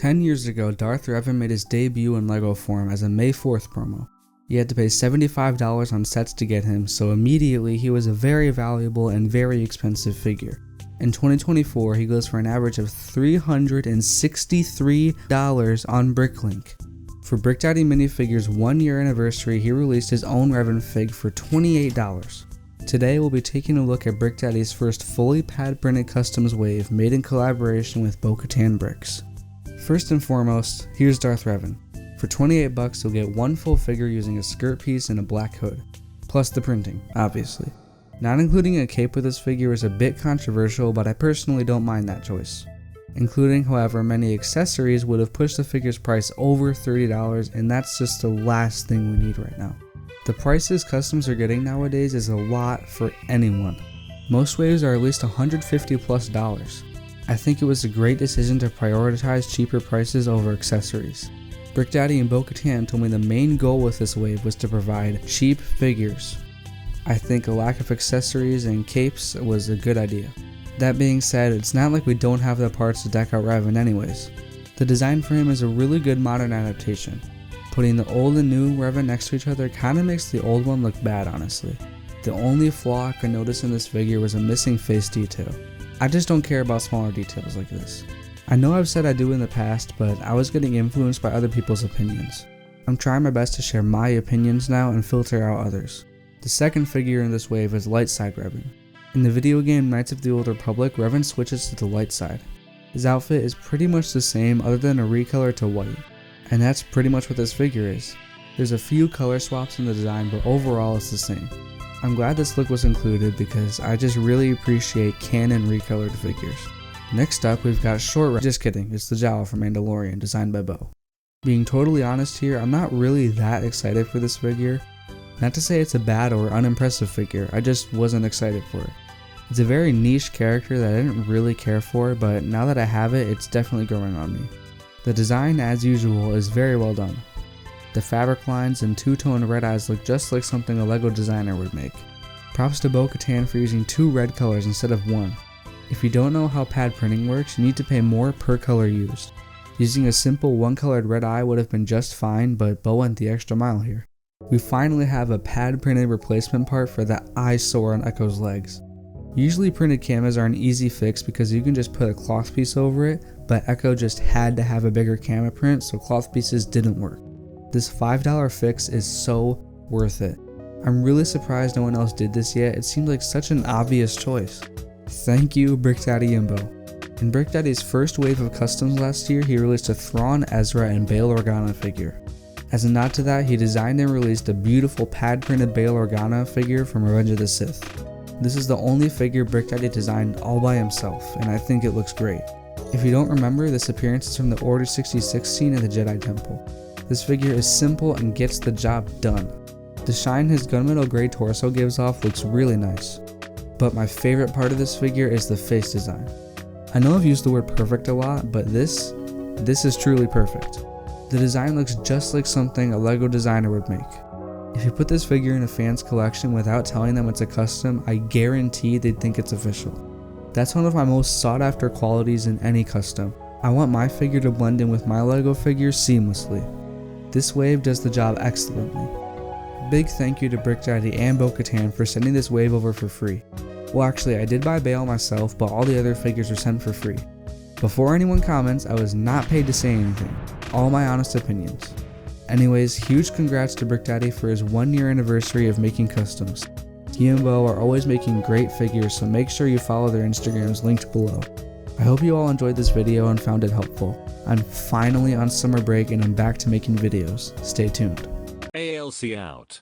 10 years ago, Darth Revan made his debut in LEGO form as a May 4th promo. You had to pay $75 on sets to get him, so immediately he was a very valuable and very expensive figure. In 2024, he goes for an average of $363 on Bricklink. For BrickDaddyMinifigures' 1-year anniversary, he released his own Revan fig for $28. Today we'll be taking a look at BrickDaddy's first fully pad-printed customs wave made in collaboration with Bo-Katan bricks. First and foremost, here's Darth Revan. For $28 you'll get one full figure using a skirt piece and a black hood, plus the printing, obviously. Not including a cape with this figure is a bit controversial, but I personally don't mind that choice. Including, however, many accessories would have pushed the figure's price over $30, and that's just the last thing we need right now. The prices customs are getting nowadays is a lot for anyone. Most waves are at least $150+. I think it was a great decision to prioritize cheaper prices over accessories. BrickDaddy and Bo-Katan told me the main goal with this wave was to provide cheap figures. I think a lack of accessories and capes was a good idea. That being said, it's not like we don't have the parts to deck out Revan anyways. The design for him is a really good modern adaptation. Putting the old and new Revan next to each other kinda makes the old one look bad, honestly. The only flaw I could notice in this figure was a missing face detail. I just don't care about smaller details like this. I know I've said I do in the past, but I was getting influenced by other people's opinions. I'm trying my best to share my opinions now and filter out others. The second figure in this wave is Light Side Revan. In the video game Knights of the Old Republic, Revan switches to the light side. His outfit is pretty much the same other than a recolor to white. And that's pretty much what this figure is. There's a few color swaps in the design, but overall it's the same. I'm glad this look was included because I just really appreciate canon recolored figures. Next up we've got Short Revan. Just kidding, it's the Jawa from Mandalorian, designed by Bo. Being totally honest here, I'm not really that excited for this figure. Not to say it's a bad or unimpressive figure, I just wasn't excited for it. It's a very niche character that I didn't really care for, but now that I have it, it's definitely growing on me. The design, as usual, is very well done. The fabric lines and two-tone red eyes look just like something a LEGO designer would make. Props to Bo-Katan for using 2 red colors instead of 1. If you don't know how pad printing works, you need to pay more per color used. Using a simple one-colored red eye would have been just fine, but Bo went the extra mile here. We finally have a pad printed replacement part for the eyesore on Echo's legs. Usually printed camas are an easy fix because you can just put a cloth piece over it, but Echo just had to have a bigger cama print, so cloth pieces didn't work. This $5 fix is so worth it. I'm really surprised no one else did this yet, it seems like such an obvious choice. Thank you, BrickDaddy and Bo. In BrickDaddy's first wave of customs last year, he released a Thrawn, Ezra, and Bail Organa figure. As a nod to that, he designed and released a beautiful pad-printed Bail Organa figure from Revenge of the Sith. This is the only figure BrickDaddy designed all by himself, and I think it looks great. If you don't remember, this appearance is from the Order 66 scene in the Jedi Temple. This figure is simple and gets the job done. The shine his gunmetal gray torso gives off looks really nice. But my favorite part of this figure is the face design. I know I've used the word perfect a lot, but this is truly perfect. The design looks just like something a LEGO designer would make. If you put this figure in a fan's collection without telling them it's a custom, I guarantee they'd think it's official. That's one of my most sought after qualities in any custom. I want my figure to blend in with my LEGO figure seamlessly. This wave does the job excellently. Big thank you to BrickDaddy and Bo-Katan for sending this wave over for free. Well, actually I did buy Bail myself, but all the other figures were sent for free. Before anyone comments, I was not paid to say anything. All my honest opinions. Anyways, huge congrats to BrickDaddy for his 1-year anniversary of making customs. He and Bo are always making great figures, so make sure you follow their Instagrams linked below. I hope you all enjoyed this video and found it helpful. I'm finally on summer break and I'm back to making videos. Stay tuned. ALC out.